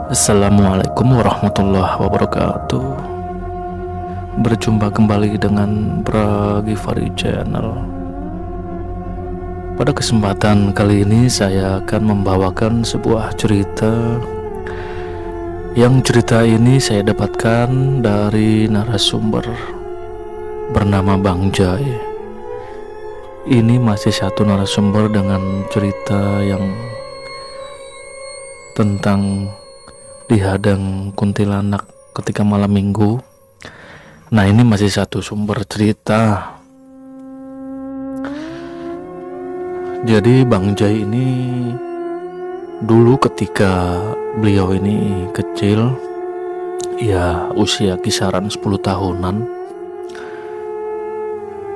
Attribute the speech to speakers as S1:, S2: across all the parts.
S1: Assalamualaikum warahmatullahi wabarakatuh. Berjumpa kembali dengan Bragifari Channel. Pada kesempatan kali ini saya akan membawakan sebuah cerita. Yang cerita ini saya dapatkan dari narasumber bernama Bang Jai. Ini masih satu narasumber dengan cerita yang tentang dihadang kuntilanak ketika malam minggu. Nah, ini masih satu sumber cerita. Jadi Bang Jai ini dulu ketika beliau ini kecil, ya usia kisaran 10 tahunan,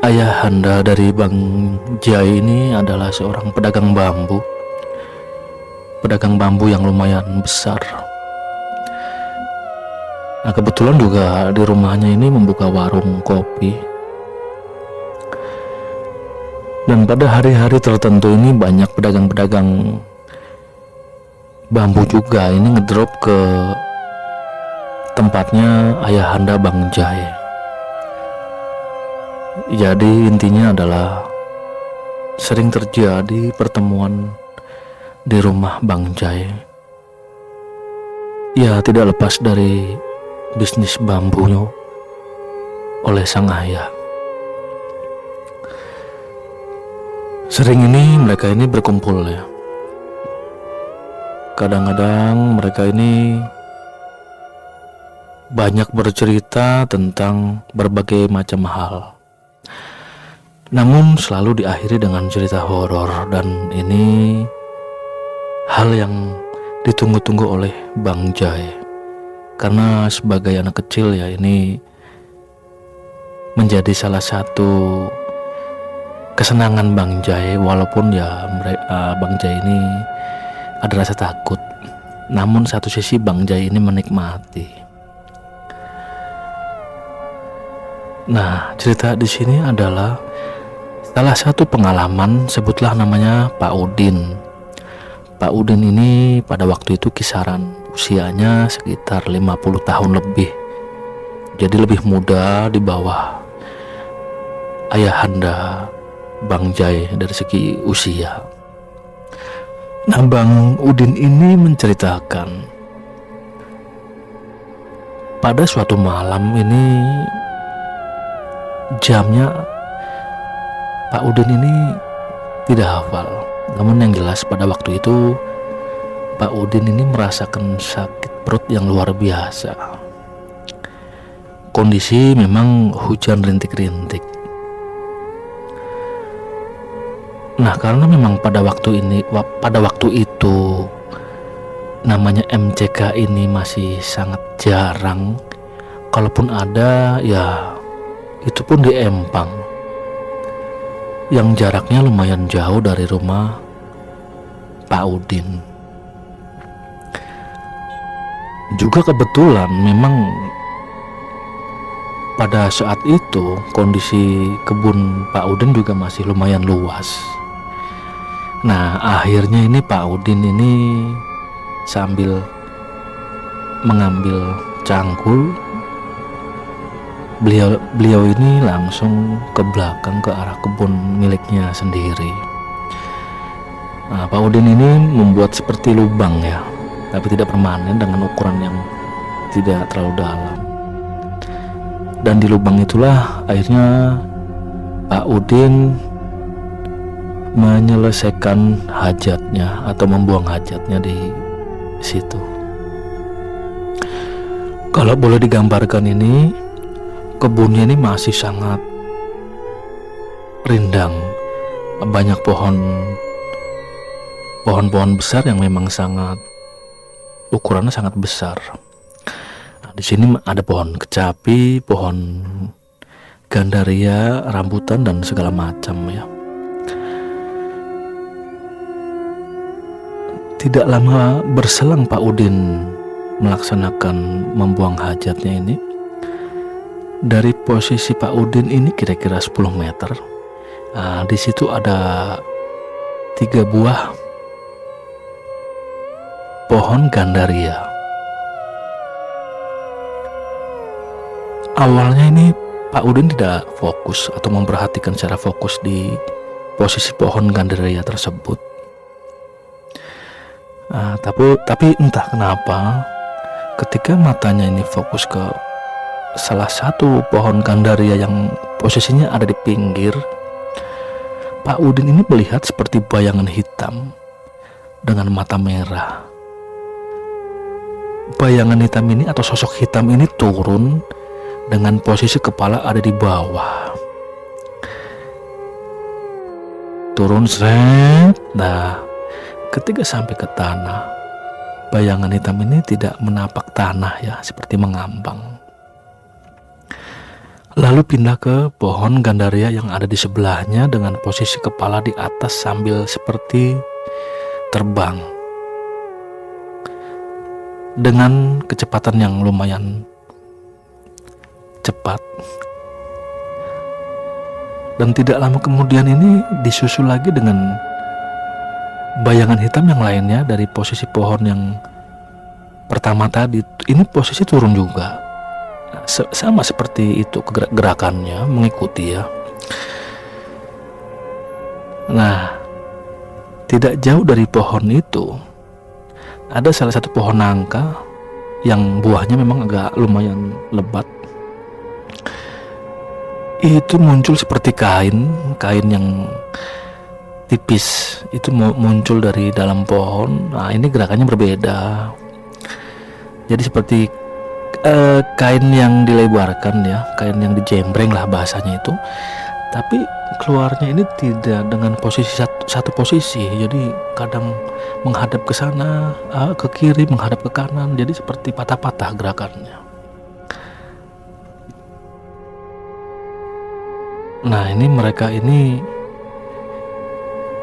S1: ayahanda dari Bang Jai ini adalah seorang pedagang bambu yang lumayan besar. Nah, kebetulan juga di rumahnya ini membuka warung kopi. Dan pada hari-hari tertentu ini banyak pedagang-pedagang bambu juga ini ngedrop ke tempatnya ayahanda Bang Jai. Jadi intinya adalah sering terjadi pertemuan di rumah Bang Jai. Ya, tidak lepas dari bisnis bambunya oleh sang ayah. Sering ini mereka ini berkumpul ya. Kadang-kadang mereka ini banyak bercerita tentang berbagai macam hal. Namun selalu diakhiri dengan cerita horor, dan ini hal yang ditunggu-tunggu oleh Bang Jai. Karena sebagai anak kecil ya, ini menjadi salah satu kesenangan Bang Jai. Walaupun ya Bang Jai ini ada rasa takut, namun satu sisi Bang Jai ini menikmati. Nah, cerita di sini adalah salah satu pengalaman, sebutlah namanya Pak Udin. Pak Udin ini pada waktu itu kisaran usianya sekitar 50 tahun lebih. Jadi lebih muda di bawah ayahanda Bang Jai dari segi usia. Nah, Bang Udin ini menceritakan pada suatu malam ini, jamnya Pak Udin ini tidak hafal. Namun yang jelas pada waktu itu Pak Udin ini merasakan sakit perut yang luar biasa. Kondisi memang hujan rintik-rintik. Nah, karena memang pada waktu itu namanya MCK ini masih sangat jarang. Kalaupun ada, ya itu pun di Empang, yang jaraknya lumayan jauh dari rumah Pak Udin. Juga kebetulan memang pada saat itu kondisi kebun Pak Udin juga masih lumayan luas. Nah, akhirnya ini Pak Udin ini sambil mengambil cangkul, beliau ini langsung ke belakang ke arah kebun miliknya sendiri. Nah, Pak Udin ini membuat seperti lubang ya, tapi tidak permanen, dengan ukuran yang tidak terlalu dalam. Dan di lubang itulah akhirnya Pak Udin menyelesaikan hajatnya atau membuang hajatnya di situ. Kalau boleh digambarkan, ini kebunnya ini masih sangat rindang, banyak pohon-pohon besar yang memang sangat ukurannya sangat besar. Nah, di sini ada pohon kecapi, pohon gandaria, rambutan, dan segala macam ya. Tidak lama berselang Pak Udin melaksanakan membuang hajatnya ini, dari posisi Pak Udin ini kira-kira 10 meter. Nah, di situ ada 3 buah pohon gandaria. Awalnya ini Pak Udin tidak fokus atau memperhatikan secara fokus di posisi pohon gandaria tersebut. Tapi entah kenapa ketika matanya ini fokus ke salah satu pohon gandaria yang posisinya ada di pinggir, Pak Udin ini melihat seperti bayangan hitam dengan mata merah. Bayangan hitam ini atau sosok hitam ini turun dengan posisi kepala ada di bawah. Turun seret. Nah, ketika sampai ke tanah, bayangan hitam ini tidak menapak tanah ya, seperti mengambang. Lalu pindah ke pohon gandaria yang ada di sebelahnya dengan posisi kepala di atas sambil seperti terbang dengan kecepatan yang lumayan cepat. Dan tidak lama kemudian ini disusul lagi dengan bayangan hitam yang lainnya dari posisi pohon yang pertama tadi. Ini posisi turun juga, sama seperti itu gerakannya, mengikuti ya. Nah, tidak jauh dari pohon itu ada salah satu pohon nangka yang buahnya memang agak lumayan lebat. Itu muncul seperti kain yang tipis, itu muncul dari dalam pohon. Nah, ini gerakannya berbeda. Jadi seperti kain yang dilebarkan ya, kain yang dijembreng lah bahasanya itu. Tapi keluarnya ini tidak dengan posisi satu posisi. Jadi kadang menghadap ke sana, ke kiri, menghadap ke kanan. Jadi seperti patah-patah gerakannya. Nah, ini mereka ini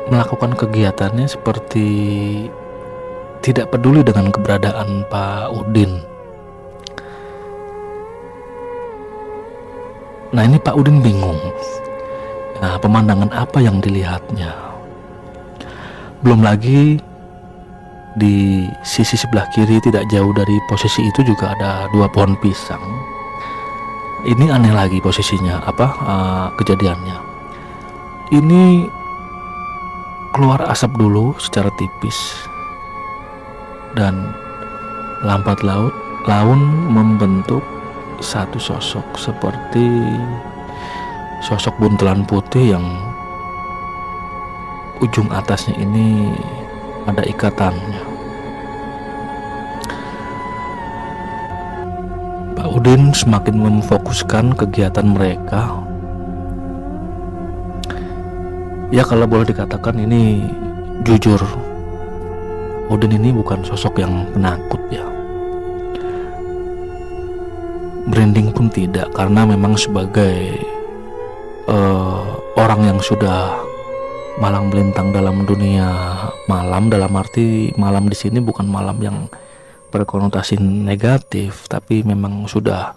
S1: melakukan kegiatannya seperti tidak peduli dengan keberadaan Pak Udin. Nah, ini Pak Udin bingung. Nah, pemandangan apa yang dilihatnya? Belum lagi di sisi sebelah kiri tidak jauh dari posisi itu juga ada 2 pohon pisang. Ini aneh lagi posisinya, kejadiannya. Ini keluar asap dulu secara tipis dan lambat laun membentuk satu sosok seperti sosok buntelan putih yang ujung atasnya ini ada ikatannya. Pak Udin semakin memfokuskan kegiatan mereka. Ya, kalau boleh dikatakan ini jujur, Udin ini bukan sosok yang penakut ya. Merinding pun tidak, karena memang sebagai orang yang sudah malang melintang dalam dunia malam, dalam arti malam di sini bukan malam yang berkonotasi negatif, tapi memang sudah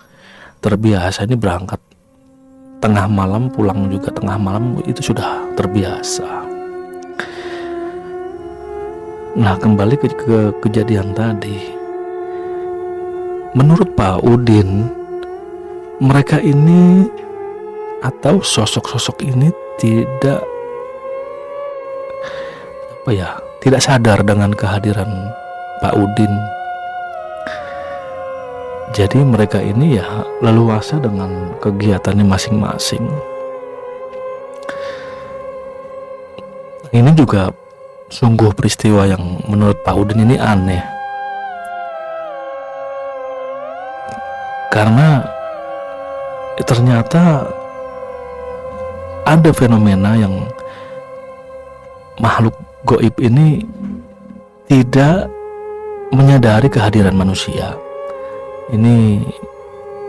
S1: terbiasa. Ini berangkat tengah malam, pulang juga tengah malam, itu sudah terbiasa. Nah, kembali ke kejadian tadi. Menurut Pak Udin, mereka ini atau sosok-sosok ini tidak sadar dengan kehadiran Pak Udin. Jadi mereka ini ya leluasa dengan kegiatannya masing-masing. Ini juga sungguh peristiwa yang menurut Pak Udin ini aneh. Karena ternyata ada fenomena yang makhluk gaib ini tidak menyadari kehadiran manusia. Ini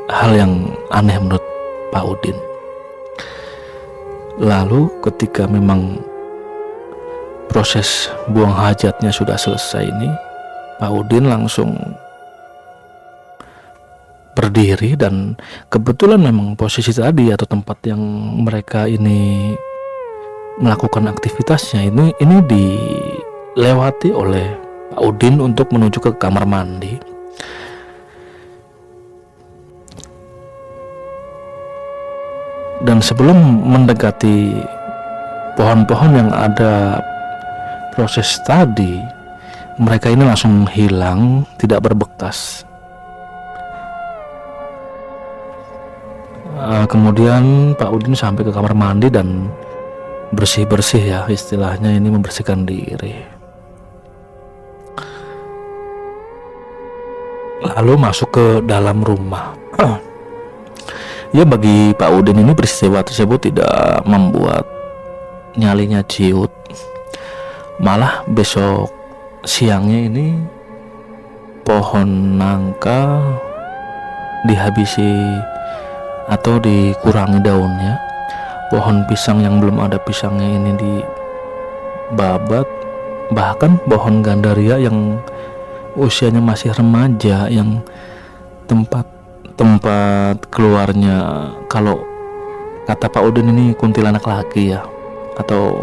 S1: hal yang aneh menurut Pak Udin. Lalu ketika memang proses buang hajatnya sudah selesai ini, Pak Udin langsung berdiri, dan kebetulan memang posisi tadi atau tempat yang mereka ini melakukan aktivitasnya ini dilewati oleh Pak Udin untuk menuju ke kamar mandi. Dan sebelum mendekati pohon-pohon yang ada proses tadi, mereka ini langsung hilang, tidak berbekas. Kemudian Pak Udin sampai ke kamar mandi dan bersih-bersih ya, istilahnya ini membersihkan diri. Lalu masuk ke dalam rumah. Ya, bagi Pak Udin ini peristiwa tersebut tidak membuat nyalinya ciut. Malah besok siangnya ini pohon nangka dihabisi atau dikurangi daunnya. Pohon pisang yang belum ada pisangnya ini dibabat. Bahkan pohon gandaria yang usianya masih remaja, yang tempat keluarnya, kalau kata Pak Udin ini kuntilanak laki ya, atau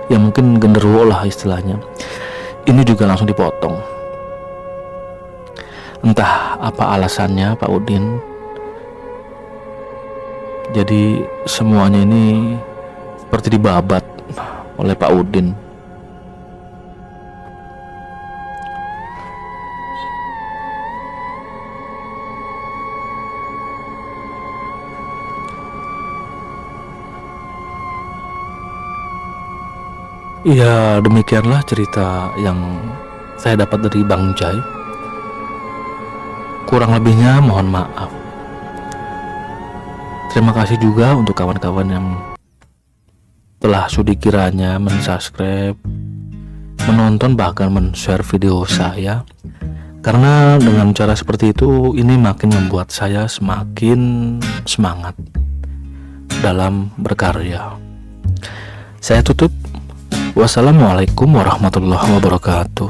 S1: ya mungkin genderuwo lah istilahnya, ini juga langsung dipotong. Entah apa alasannya Pak Udin. Jadi semuanya ini seperti dibabat oleh Pak Udin. Ya, demikianlah cerita yang saya dapat dari Bang Jai. Kurang lebihnya mohon maaf. Terima kasih juga untuk kawan-kawan yang telah sudi kiranya mensubscribe, menonton, bahkan men-share video saya. Karena dengan cara seperti itu, ini makin membuat saya semakin semangat dalam berkarya. Saya tutup. Wassalamualaikum warahmatullahi wabarakatuh.